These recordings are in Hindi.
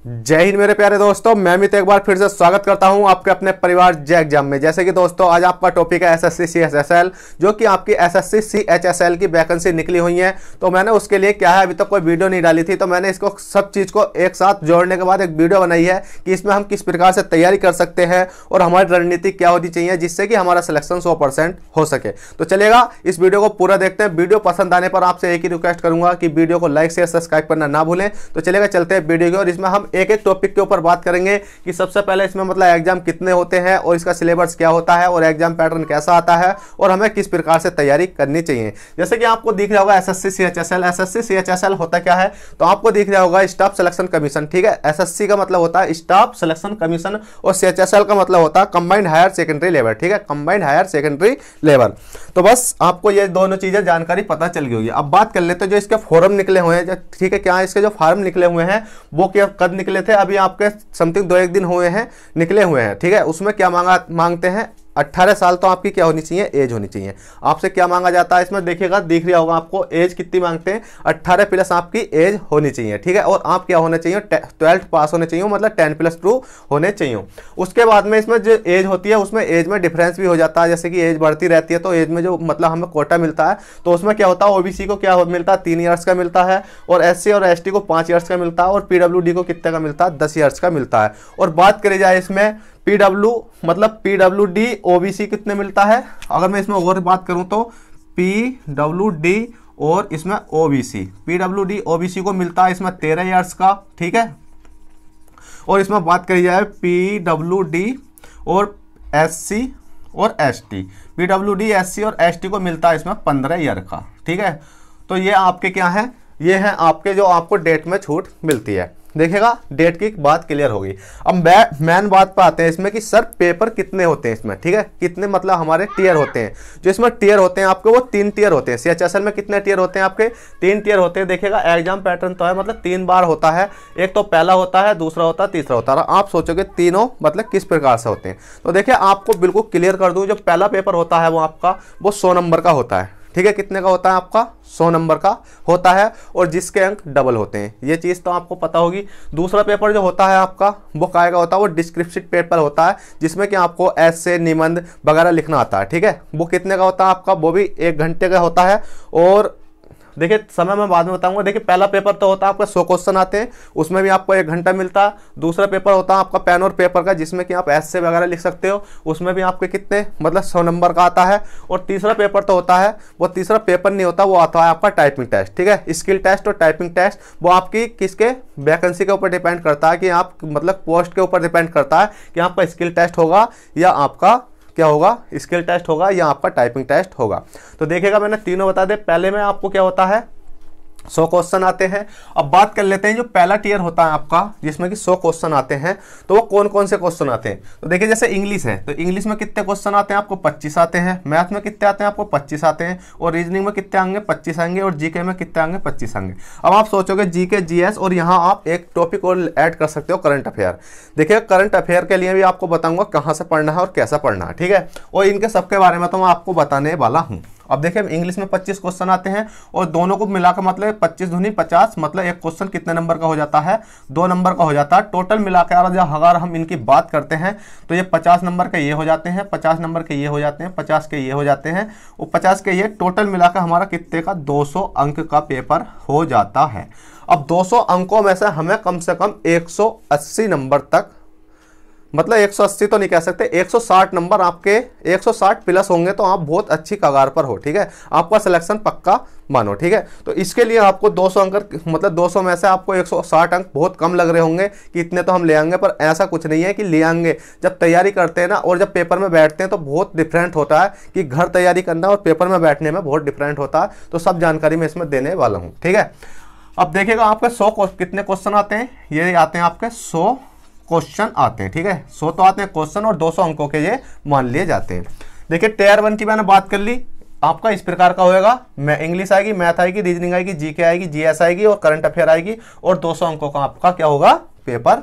जय हिंद मेरे प्यारे दोस्तों, मैं अमित एक बार फिर से स्वागत करता हूं आपके अपने परिवार जय एग्जाम में। जैसे कि दोस्तों आज आपका टॉपिक है एसएससी सीएचएसएल, जो कि आपकी एसएससी सीएचएसएल की वैकेंसी निकली हुई है। तो मैंने उसके लिए क्या है, अभी तक कोई वीडियो नहीं डाली थी, तो मैंने इसको सब चीज़ को एक साथ जोड़ने के बाद एक वीडियो बनाई है कि इसमें हम किस प्रकार से तैयारी कर सकते हैं और हमारी रणनीति क्या होनी चाहिए जिससे कि हमारा सिलेक्शन 100% हो सके। तो चलेगा, इस वीडियो को पूरा देखते हैं। वीडियो पसंद आने पर आपसे एक ही रिक्वेस्ट करूंगा कि वीडियो को लाइक शेयर सब्सक्राइब करना ना भूलें। तो चलेगा, चलते हैं वीडियो की और इसमें हम एक एक टॉपिक के ऊपर बात करेंगे कि सबसे पहले इसमें मतलब एग्जाम कितने होते हैं और इसका सिलेबस क्या होता है और एग्जाम पैटर्न कैसा आता है और हमें किस प्रकार से तैयारी करनी चाहिए। जैसे कि आपको दिख रहा होगा एसएससी सीएचएसएल। एसएससी सीएचएसएल होता क्या है, तो आपको दिख रहा होगा स्टाफ सिलेक्शन कमीशन। ठीक है, एसएससी का मतलब होता है स्टाफ सिलेक्शन कमीशन और सीएचएसएल का मतलब होता है कंबाइंड हायर सेकेंडरी लेवल। ठीक है, कंबाइंड हायर सेकेंडरी लेवल। तो बस आपको ये दोनों चीजें जानकारी पता चल गई होगी। अब बात कर लेते हैं जो इसके फॉर्म निकले हुए हैं। ठीक है, क्या इसके जो फॉर्म निकले हुए हैं वो क्या कद निकले थे, अभी आपके समथिंग 2-1 दिन हुए हैं निकले हुए हैं। ठीक है, उसमें क्या मांगते हैं, 18 साल तो आपकी क्या होनी चाहिए, एज होनी चाहिए। आपसे क्या मांगा जाता है इसमें देखिएगा, दिख रहा होगा आपको एज कितनी मांगते हैं, 18 प्लस आपकी एज होनी चाहिए। ठीक है, और आप क्या होना चाहिए, 12th पास होने चाहिए, मतलब 10+2 होने चाहिए। उसके बाद में इसमें जो एज होती है उसमें एज में डिफरेंस भी हो जाता है। जैसे कि एज बढ़ती रहती है तो एज में जो मतलब हमें कोटा मिलता है तो उसमें क्या होता है, ओबीसी को क्या मिलता है, 3 ईयर्स का मिलता है, और एससी और एसटी को 5 ईयर्स का मिलता है, और पीडब्ल्यूडी को कितने का मिलता है, 10 ईयर्स का मिलता है। और बात करी जाए इसमें पीडब्ल्यूडी ओबीसी कितने मिलता है, अगर मैं इसमें और बात करूं तो पीडब्ल्यूडी और इसमें ओबीसी, पीडब्ल्यूडी ओबीसी को मिलता है इसमें 13 ईयर्स का। ठीक है, और इसमें बात करी जाए पीडब्ल्यूडी और एससी और एसटी, पीडब्ल्यूडी एससी और एसटी को मिलता है इसमें 15 ईयर का। ठीक है, तो ये आपके क्या है, ये है आपके जो आपको डेट में छूट मिलती है। देखिएगा, डेट की बात क्लियर होगी। अब मेन बात पर आते हैं इसमें कि सर पेपर कितने होते हैं इसमें। ठीक है, कितने मतलब हमारे टियर होते हैं, जो इसमें टियर होते हैं आपके वो 3 टियर होते हैं। सीएचएसएल में कितने टियर होते हैं आपके, 3 टियर होते हैं। देखिएगा, एग्जाम पैटर्न तो है मतलब 3 बार होता है, एक तो पहला होता है, दूसरा होता है, तीसरा होता है। आप सोचोगे तीनों मतलब किस प्रकार से होते हैं, तो देखिए आपको बिल्कुल क्लियर कर दूं। जो पहला पेपर होता है वो आपका वो 100 नंबर का होता है। ठीक है, कितने का होता है आपका, 100 नंबर का होता है, और जिसके अंक डबल होते हैं, ये चीज़ तो आपको पता होगी। दूसरा पेपर जो होता है आपका वो काय का होता है, वो डिस्क्रिप्टिव पेपर होता है, जिसमें कि आपको ऐसे निबंध वगैरह लिखना आता है। ठीक है, वो कितने का होता है आपका, वो भी 1 घंटे का होता है। और देखिए समय मैं बाद में बताऊंगा। देखिए पहला पेपर तो होता है आपका 100 क्वेश्चन आते हैं, उसमें भी आपको 1 घंटा मिलता है। दूसरा पेपर होता है आपका पेन और पेपर का, जिसमें कि आप ऐसे वगैरह लिख सकते हो, उसमें भी आपके कितने मतलब 100 नंबर का आता है। और तीसरा पेपर तो होता है, वो तीसरा पेपर नहीं होता, वो आता है आपका टाइपिंग टेस्ट। ठीक है, स्किल टेस्ट और टाइपिंग टेस्ट वो आपकी किसके वैकेंसी के ऊपर डिपेंड करता है कि आप मतलब पोस्ट के ऊपर डिपेंड करता है कि आपका स्किल टेस्ट होगा या आपका क्या होगा, स्किल टेस्ट होगा या आपका टाइपिंग टेस्ट होगा। तो देखिएगा, मैंने तीनों बता दे। पहले में आपको क्या होता है, 100 क्वेश्चन आते हैं। अब बात कर लेते हैं जो पहला टियर होता है आपका, जिसमें कि 100 क्वेश्चन आते हैं, तो वो कौन कौन से क्वेश्चन आते हैं। तो देखिए जैसे इंग्लिश है तो इंग्लिश में कितने क्वेश्चन आते हैं आपको, 25 आते हैं। मैथ में कितने आते हैं आपको, 25 आते हैं। और रीजनिंग में कितने आएंगे, 25 आएंगे। और जीके में कितने आएंगे, 25 आएंगे। अब आप सोचोगे जीके जीएस, और यहाँ आप एक टॉपिक और ऐड कर सकते हो, करंट अफेयर। देखिए करंट अफेयर के लिए भी आपको बताऊंगा कहाँ से पढ़ना है और कैसा पढ़ना है। ठीक है, और इनके सबके बारे में तो मैं आपको बताने वाला हूँ। अब देखिए इंग्लिश में 25 क्वेश्चन आते हैं, और दोनों को मिलाकर मतलब 25 दूनी 50, मतलब एक क्वेश्चन कितने नंबर का हो जाता है, 2 नंबर का हो जाता है। टोटल मिलाकर अगर हम इनकी बात करते हैं तो ये 50 नंबर के ये हो जाते हैं, 50 नंबर के ये हो जाते हैं, 50 के ये हो जाते हैं, और 50 के ये, टोटल मिलाकर हमारा कितने का 200 अंक का पेपर हो जाता है। अब 200 अंकों में से हमें कम से कम 180 नंबर तक, मतलब 180 तो नहीं कह सकते, 160 नंबर आपके 160 प्लस होंगे तो आप बहुत अच्छी कगार पर हो। ठीक है, आपका सिलेक्शन पक्का मानो। ठीक है, तो इसके लिए आपको 200 अंक, मतलब 200 में से आपको 160 अंक बहुत कम लग रहे होंगे कि इतने तो हम ले आएंगे, पर ऐसा कुछ नहीं है कि ले आएंगे। जब तैयारी करते हैं ना और जब पेपर में बैठते हैं तो बहुत डिफरेंट होता है कि घर तैयारी करना और पेपर में बैठने में बहुत डिफरेंट होता है। तो सब जानकारी मैं इसमें देने वाला हूँ। ठीक है, अब देखिएगा आपके 100 कितने क्वेश्चन आते हैं, ये आते हैं आपके 100 क्वेश्चन आते हैं। ठीक है, 100 तो आते हैं क्वेश्चन, और 200 अंकों के ये मान लिए जाते हैं। देखिए टियर 1 की मैंने बात कर ली, आपका इस प्रकार का होएगा, मैं इंग्लिश आएगी, मैथ आएगी, रीजनिंग आएगी, जीके आएगी, जीएस आएगी और करंट अफेयर आएगी, और 200 अंकों का आपका क्या होगा, पेपर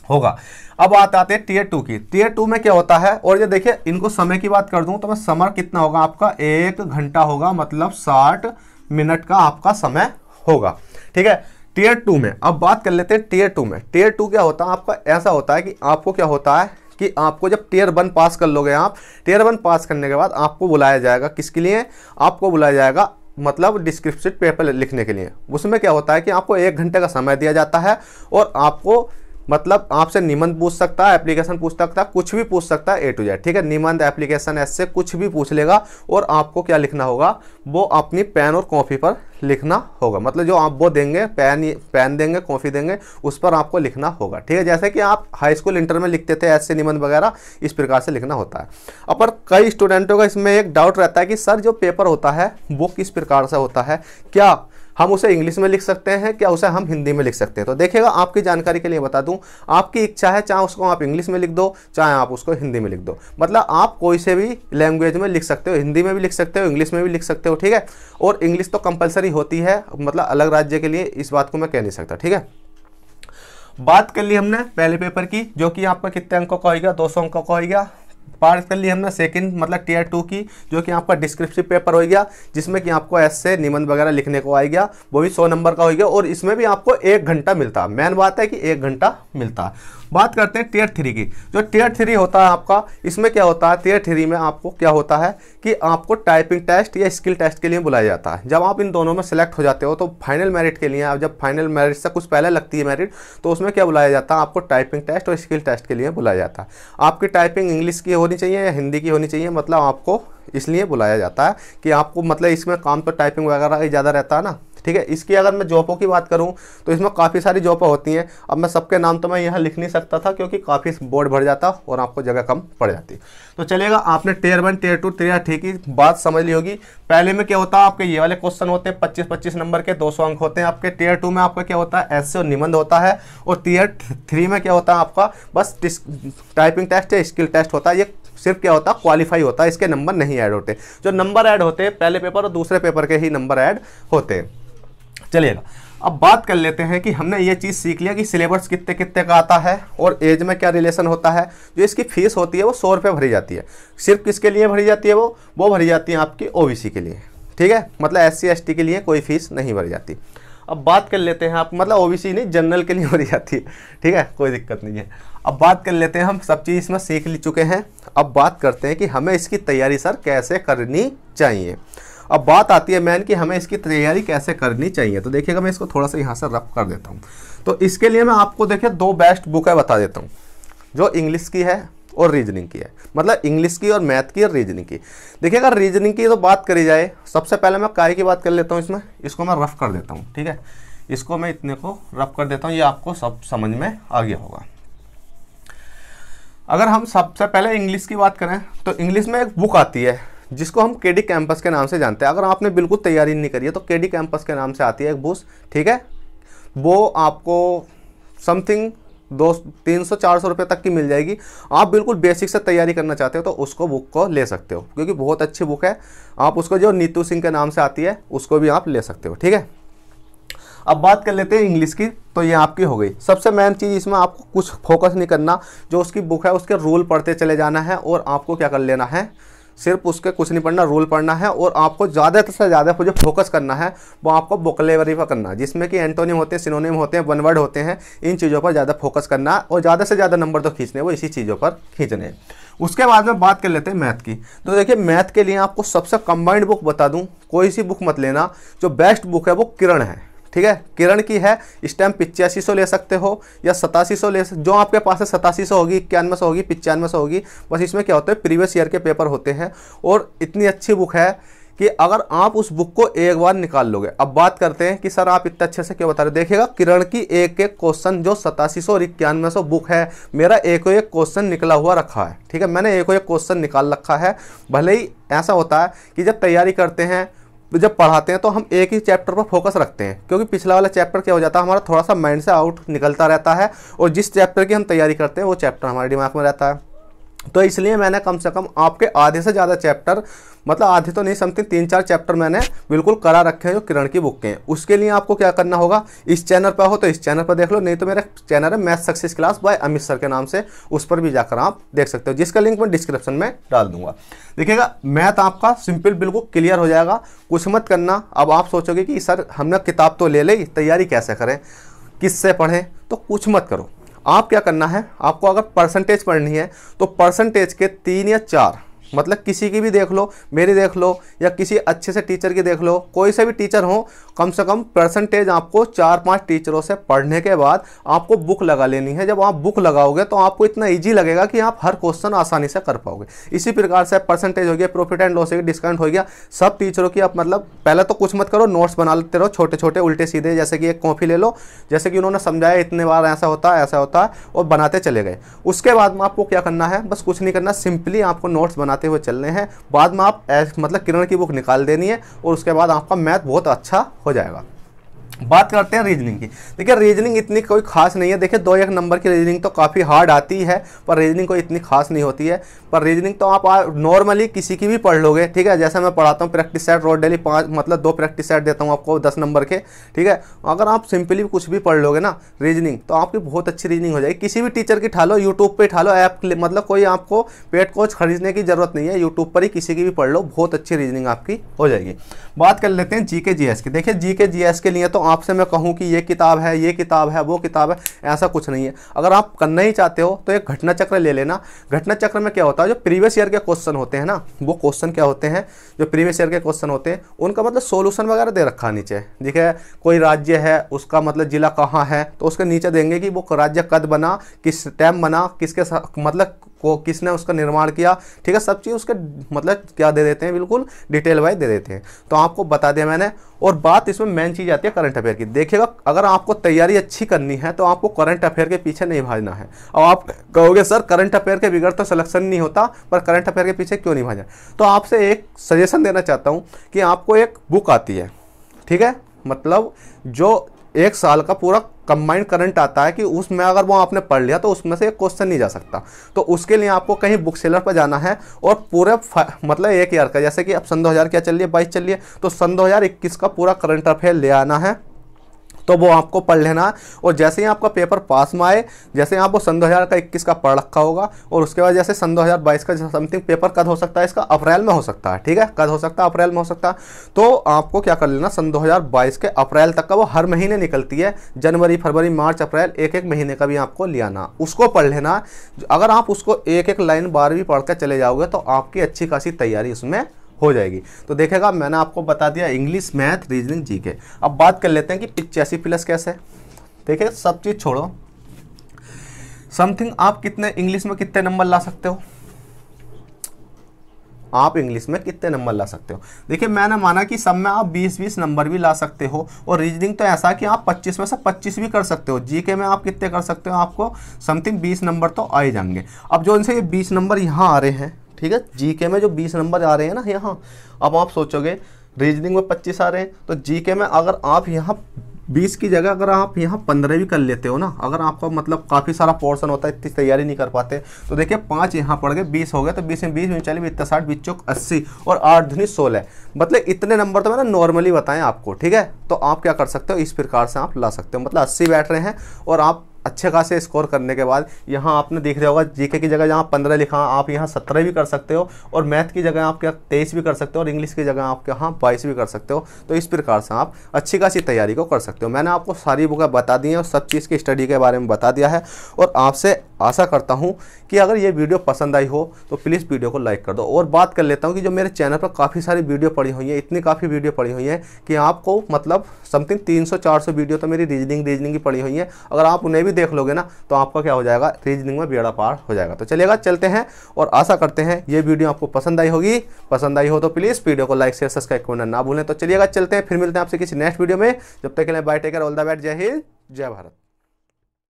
होगा। अब आते हैं टियर 2 की। टियर 2 में क्या होता है, और ये देखिए इनको समय की बात कर दूं तो मैं समय कितना होगा आपका, 1 घंटा होगा, मतलब 60 मिनट का आपका समय होगा। ठीक है, टीयर 2 में अब बात कर लेते हैं। टीयर 2 में, टीयर 2 क्या होता है आपका, ऐसा होता है कि आपको क्या होता है कि आपको जब टीयर 1 पास कर लोगे आप, टीयर 1 पास करने के बाद आपको बुलाया जाएगा, किसके लिए, आपको बुलाया जाएगा मतलब डिस्क्रिप्टिव पेपर लिखने के लिए। उसमें क्या होता है कि आपको 1 घंटे का समय दिया जाता है और आपको मतलब आपसे निबंध पूछ सकता है, एप्लीकेशन पूछ सकता है, कुछ भी पूछ सकता है A to Z, ठीक है। निबंध, एप्लीकेशन, ऐसे कुछ भी पूछ लेगा और आपको क्या लिखना होगा, वो अपनी पेन और कॉपी पर लिखना होगा। मतलब जो आप वो देंगे, पेन देंगे, कॉपी देंगे, उस पर आपको लिखना होगा, ठीक है। जैसे कि आप हाई स्कूल इंटर में लिखते थे ऐसे निबंध वगैरह, इस प्रकार से लिखना होता है। अब पर कई स्टूडेंटों का इसमें एक डाउट रहता है कि सर जो पेपर होता है वो किस प्रकार से होता है, क्या हम उसे इंग्लिश में लिख सकते हैं, क्या उसे हम हिंदी में लिख सकते हैं। तो देखिएगा, आपकी जानकारी के लिए बता दूं, आपकी इच्छा है, चाहे उसको आप इंग्लिश में लिख दो, चाहे आप उसको हिंदी में लिख दो। मतलब आप कोई से भी लैंग्वेज में लिख सकते हो, हिंदी में भी लिख सकते हो, इंग्लिश में भी लिख सकते हो, ठीक है। और इंग्लिश तो कंपलसरी होती है, मतलब अलग राज्य के लिए, इस बात को मैं कह नहीं सकता, ठीक है। बात कर ली हमने पहले पेपर की, जो कि आपका कितने अंकों का होगा, 200 अंकों का होगा। बात कर ली हमने सेकंड मतलब टीयर 2 की, जो कि आपका डिस्क्रिप्टिव पेपर हो गया, जिसमें कि आपको ऐसे निबंध वगैरह लिखने को आएगा, वो भी 100 नंबर का हो गया और इसमें भी आपको 1 घंटा मिलता है। मेन बात है कि 1 घंटा मिलता है। बात करते हैं टीयर 3 की। जो टीयर 3 होता है आपका, इसमें क्या होता है, टीयर 3 में आपको क्या होता है कि आपको टाइपिंग टेस्ट या स्किल टेस्ट के लिए बुलाया जाता है। जब आप इन दोनों में सेलेक्ट हो जाते हो तो फाइनल मेरिट के लिए, जब फाइनल मेरिट से कुछ पहले लगती है मेरिट, तो उसमें क्या बुलाया जाता है, आपको टाइपिंग टेस्ट और स्किल टेस्ट के लिए बुलाया जाता है। आपकी टाइपिंग इंग्लिश की होनी चाहिए या हिंदी की होनी चाहिए, मतलब आपको इसलिए बुलाया जाता है कि आपको मतलब इसमें काम तो टाइपिंग वगैरह ज़्यादा रहता है ना, ठीक है। इसकी अगर मैं जॉबों की बात करूं तो इसमें काफ़ी सारी जॉबें होती हैं। अब मैं सबके नाम तो मैं यहाँ लिख नहीं सकता था क्योंकि काफ़ी बोर्ड भर जाता और आपको जगह कम पड़ जाती। तो चलेगा, आपने टीयर 1, टीयर 2, टीयर 3 की बात समझ ली होगी। पहले में क्या होता है, आपके ये वाले क्वेश्चन होते हैं 25-25 नंबर के, 200 अंक होते हैं आपके। टीयर 2 में आपका क्या होता है, ऐसे और निबंध होता है। और टीयर 3 में क्या होता है आपका, बस टाइपिंग टेस्ट या स्किल टेस्ट होता है। ये सिर्फ क्या होता है, क्वालिफाई होता है, इसके नंबर नहीं ऐड होते। जो नंबर ऐड होते हैं पहले पेपर और दूसरे पेपर के ही नंबर ऐड होते हैं। चलिएगा, अब बात कर लेते हैं कि हमने ये चीज़ सीख लिया कि सिलेबस कितने कितने का आता है और एज में क्या रिलेशन होता है। जो इसकी फीस होती है वो 100 रुपये भरी जाती है। सिर्फ किसके लिए भरी जाती है, वो भरी जाती है आपकी ओबीसी के लिए, ठीक है। मतलब SC ST के लिए कोई फीस नहीं भरी जाती। अब बात कर लेते हैं, आप मतलब ओबीसी नहीं, जनरल के लिए भरी जाती है, ठीक है, कोई दिक्कत नहीं है। अब बात कर लेते हैं, हम सब चीज़ इसमें सीख ले चुके हैं। अब बात करते हैं कि हमें इसकी तैयारी सर कैसे करनी चाहिए। अब बात आती है मैन कि हमें इसकी तैयारी कैसे करनी चाहिए। तो देखिएगा, मैं इसको थोड़ा सा यहाँ से रफ कर देता हूँ। तो इसके लिए मैं आपको देखिए 2 बेस्ट बुकें बता देता हूँ, जो इंग्लिश की है और रीजनिंग की है। मतलब इंग्लिश की और मैथ की और रीजनिंग की। देखिए, अगर रीजनिंग की तो बात करी जाए, सबसे पहले मैं काय की बात कर लेता हूँ। इसमें इसको मैं रफ कर देता हूँ, ठीक है। इसको मैं इतने को रफ कर देता हूँ, ये आपको सब समझ में आ गया होगा। अगर हम सबसे पहले इंग्लिश की बात करें तो इंग्लिश में एक बुक आती है जिसको हम केडी कैंपस के नाम से जानते हैं। अगर आपने बिल्कुल तैयारी नहीं करी है तो केडी कैंपस के नाम से आती है एक बुक, ठीक है। वो आपको समथिंग 300-400 रुपये तक की मिल जाएगी। आप बिल्कुल बेसिक से तैयारी करना चाहते हो तो उसको बुक को ले सकते हो, क्योंकि बहुत अच्छी बुक है। आप उसको जो नीतू सिंह के नाम से आती है उसको भी आप ले सकते हो, ठीक है। अब बात कर लेते हैं इंग्लिश की, तो ये आपकी हो गई। सबसे मेन चीज़ इसमें आपको कुछ फोकस नहीं करना, जो उसकी बुक है उसके रूल पढ़ते चले जाना है और आपको क्या कर लेना है, सिर्फ उसके कुछ नहीं पढ़ना, रूल पढ़ना है। और आपको ज़्यादा से ज़्यादा जो फोकस करना है वो आपको वोकैबुलरी पर करना है, जिसमें कि एंटोनिम होते हैं, सिनोनिम होते हैं, वन वर्ड होते हैं। इन चीज़ों पर ज़्यादा फोकस करना है और ज़्यादा से ज़्यादा नंबर तो खींचने वो इसी चीज़ों पर खींचने हैं। उसके बाद में बात कर लेते हैं मैथ की। तो देखिए, मैथ के लिए आपको सबसे कंबाइंड बुक बता दूँ, कोई सी बुक मत लेना। जो बेस्ट बुक है वो किरण है, ठीक है। किरण की है, स्टैम्प 8500 ले सकते हो या 8700 ले सकते, जो आपके पास है 8700 होगी, 9100 होगी, 9500 होगी। बस इसमें क्या होता है, प्रीवियस ईयर के पेपर होते हैं और इतनी अच्छी बुक है कि अगर आप उस बुक को एक बार निकाल लोगे। अब बात करते हैं कि सर आप इतने अच्छे से क्यों बता रहे। देखिएगा, किरण की एक एक क्वेश्चन जो 8700 और 9100 बुक है, मेरा एक क्वेश्चन निकला हुआ रखा है, ठीक है। मैंने एक क्वेश्चन निकाल रखा है। भले ही ऐसा होता है कि जब तैयारी करते हैं, जब पढ़ाते हैं तो हम एक ही चैप्टर पर फोकस रखते हैं, क्योंकि पिछला वाला चैप्टर क्या हो जाता है, हमारा थोड़ा सा माइंड से आउट निकलता रहता है और जिस चैप्टर की हम तैयारी करते हैं वो चैप्टर हमारे दिमाग में रहता है। तो इसलिए मैंने कम से कम आपके आधे से ज़्यादा चैप्टर, मतलब आधे तो नहीं, समथिंग 3-4 चैप्टर मैंने बिल्कुल करा रखे हैं जो किरण की बुक के हैं। उसके लिए आपको क्या करना होगा, इस चैनल पर हो तो इस चैनल पर देख लो, नहीं तो मेरा चैनल है math success class by Amit sir के नाम से, उस पर भी जाकर आप देख सकते हो, जिसका लिंक मैं डिस्क्रिप्शन में डाल दूंगा। देखिएगा मैथ आपका सिंपल बिल्कुल क्लियर हो जाएगा, कुछ मत करना। अब आप सोचोगे कि सर हमने किताब तो ले ली, तैयारी कैसे करें, किससे पढ़ें, तो कुछ मत करो। आप क्या करना है, आपको अगर परसेंटेज पढ़नी है तो परसेंटेज के 3 या 4, मतलब किसी की भी देख लो, मेरी देख लो, या किसी अच्छे से टीचर की देख लो, कोई से भी टीचर हो, कम से कम परसेंटेज आपको 4-5 टीचरों से पढ़ने के बाद आपको बुक लगा लेनी है। जब आप बुक लगाओगे तो आपको इतना इजी लगेगा कि आप हर क्वेश्चन आसानी से कर पाओगे। इसी प्रकार से परसेंटेज हो गया, प्रॉफिट एंड लॉस हो गया, डिस्काउंट हो गया, सब टीचरों की आप मतलब पहले तो कुछ मत करो, नोट्स बना लेते रहो छोटे छोटे उल्टे सीधे, जैसे कि एक कॉपी ले लो, जैसे कि उन्होंने समझाया इतने बार ऐसा होता है ऐसा होता है, और बनाते चले गए। उसके बाद में आपको क्या करना है, बस कुछ नहीं करना, सिंपली आपको नोट्स बनाते हुए चलने हैं। बाद में आप मतलब किरण की बुक निकाल देनी है और उसके बाद आपका मैथ बहुत अच्छा हो जाएगा। बात करते हैं रीजनिंग की। देखिए रीजनिंग इतनी कोई खास नहीं है, देखिए 2-1 नंबर की रीजनिंग तो काफ़ी हार्ड आती है, पर रीजनिंग कोई इतनी खास नहीं होती है। पर रीजनिंग तो आप नॉर्मली किसी की भी पढ़ लोगे, ठीक है। जैसे मैं पढ़ाता हूँ प्रैक्टिस सेट रोज डेली 5, मतलब 2 प्रैक्टिस सेट देता हूँ आपको 10 नंबर के, ठीक है। अगर आप सिंपली कुछ भी पढ़ लोगे ना रीजनिंग, तो आपकी बहुत अच्छी रीजनिंग हो जाएगी। किसी भी टीचर की ठा लो, यूट्यूब पर ठा लो ऐप, मतलब कोई आपको पेड कोच खरीदने की जरूरत नहीं है, यूट्यूब पर ही किसी की भी पढ़ लो, बहुत अच्छी रीजनिंग आपकी हो जाएगी। बात कर लेते हैं जीके जीएस की। देखिए जीके जीएस के लिए तो आपसे मैं कहूँ कि ये किताब है, ये किताब है, वो किताब है, ऐसा कुछ नहीं है। अगर आप करना ही चाहते हो तो एक घटना चक्र ले लेना। घटना चक्र में क्या होता है, जो प्रीवियस ईयर के क्वेश्चन होते हैं ना, वो क्वेश्चन क्या होते हैं, जो प्रीवियस ईयर के क्वेश्चन होते हैं उनका मतलब सॉल्यूशन वगैरह दे रखा नीचे। देखिए कोई राज्य है, उसका मतलब जिला कहाँ है, तो उसके नीचे देंगे कि वो राज्य कद बना, किस टाइम बना, किसके मतलब को किसने उसका निर्माण किया, ठीक है। सब चीज़ उसके मतलब क्या दे देते हैं, बिल्कुल डिटेल वाइज दे देते हैं। तो आपको बता दिया मैंने। और बात इसमें मेन चीज़ आती है करंट अफेयर की। देखिएगा अगर आपको तैयारी अच्छी करनी है तो आपको करंट अफेयर के पीछे नहीं भागना है। अब आप कहोगे सर करंट अफेयर के बिगड़ तो सिलेक्शन नहीं होता, पर करंट अफेयर के पीछे क्यों नहीं भागना, तो आपसे एक सजेशन देना चाहता हूँ कि आपको एक बुक आती है, ठीक है, मतलब जो 1 साल का पूरा कंबाइंड करंट आता है, कि उसमें अगर वो आपने पढ़ लिया तो उसमें से एक क्वेश्चन नहीं जा सकता। तो उसके लिए आपको कहीं बुक सेलर पर जाना है और पूरे मतलब 1 ईयर का, जैसे कि अब सन 2000 क्या चल रही है, 22 चल रही है, तो सन 2021 का पूरा करंट अफेयर ले आना है, तो वो आपको पढ़ लेना है। और जैसे ही आपका पेपर पास में आए, जैसे ही आपको सन 2021 का पढ़ रखा होगा, और उसके बाद जैसे सन 2022 का समथिंग पेपर कद हो सकता है, इसका अप्रैल में हो सकता है, ठीक है, कद हो सकता है अप्रैल में हो सकता है, तो आपको क्या कर लेना, सन 2022 के अप्रैल तक का, वो हर महीने निकलती है, जनवरी फरवरी मार्च अप्रैल, एक महीने का भी आपको ले आना, उसको पढ़ लेना। अगर आप उसको एक लाइन बार भी पढ़ कर चले जाओगे तो आपकी अच्छी खासी तैयारी उसमें हो जाएगी। तो देखेगा मैंने आपको बता दिया इंग्लिश, मैथ, रीजनिंग, जीके। अब बात कर लेते हैं कि 85+ कैसे। देखिए सब चीज़ छोड़ो, समथिंग आप कितने इंग्लिश में कितने नंबर ला सकते हो, आप इंग्लिश में कितने नंबर ला सकते हो। देखिए मैंने माना कि सब में आप 20-20 नंबर भी ला सकते हो, और रीजनिंग तो ऐसा कि आप 25 में से 25 भी कर सकते हो। जीके में आप कितने कर सकते हो, आपको समथिंग 20 नंबर तो आ ही जाएंगे। अब जो इनसे ये 20 नंबर यहाँ आ रहे हैं, ठीक है, जीके में जो 20 नंबर आ रहे हैं ना यहाँ, अब आप सोचोगे रीजनिंग में 25 आ रहे हैं, तो जीके में अगर आप यहाँ 20 की जगह अगर आप यहाँ 15 भी कर लेते हो ना, अगर आपका मतलब काफ़ी सारा पोर्शन होता है, इतनी तैयारी नहीं कर पाते, तो देखिए 5 यहाँ पड़ गए, 20 हो गए, तो 20 में 20 40 20 60 20 चौक 80 और 8 दूनी 16, मतलब इतने नंबर तो मैंने नॉर्मली बताएं आपको, ठीक है। तो आप क्या कर सकते हो, इस प्रकार से आप ला सकते हो, मतलब 80 बैठ रहे हैं, और आप अच्छे खासे स्कोर करने के बाद यहाँ आपने देख रहा होगा जीके की जगह जहाँ 15 लिखा, आप यहाँ 17 भी कर सकते हो, और मैथ की जगह आप क्या 23 भी कर सकते हो, और इंग्लिश की जगह आप यहाँ 22 भी कर सकते हो। तो इस प्रकार से आप अच्छी खासी तैयारी को कर सकते हो। मैंने आपको सारी बुकें बता दी हैं और सब चीज़ की स्टडी के बारे में बता दिया है, और आपसे आशा करता हूँ कि अगर ये वीडियो पसंद आई हो तो प्लीज़ वीडियो को लाइक कर दो। और बात कर लेता हूँ कि जो मेरे चैनल पर काफ़ी सारी वीडियो पड़ी हुई है, इतनी काफ़ी वीडियो पड़ी हुई है कि आपको मतलब समथिंग 300-400 वीडियो तो मेरी रीजनिंग की पड़ी हुई है। अगर आप उन्हें भी देख लोगे ना तो आपका क्या हो जाएगा, रीजनिंग में बेड़ा पार हो जाएगा। तो चलिएगा चलते हैं, और आशा करते हैं ये वीडियो आपको पसंद आई होगी। पसंद आई हो तो प्लीज़ वीडियो को लाइक शेयर सब्सक्राइब करना ना भूलें। तो चलिएगा चलते हैं, फिर मिलते हैं आपसे किसी नेक्स्ट वीडियो में। जब तक के लिए bye, take care, all the best, Jai Hind, जय भारत।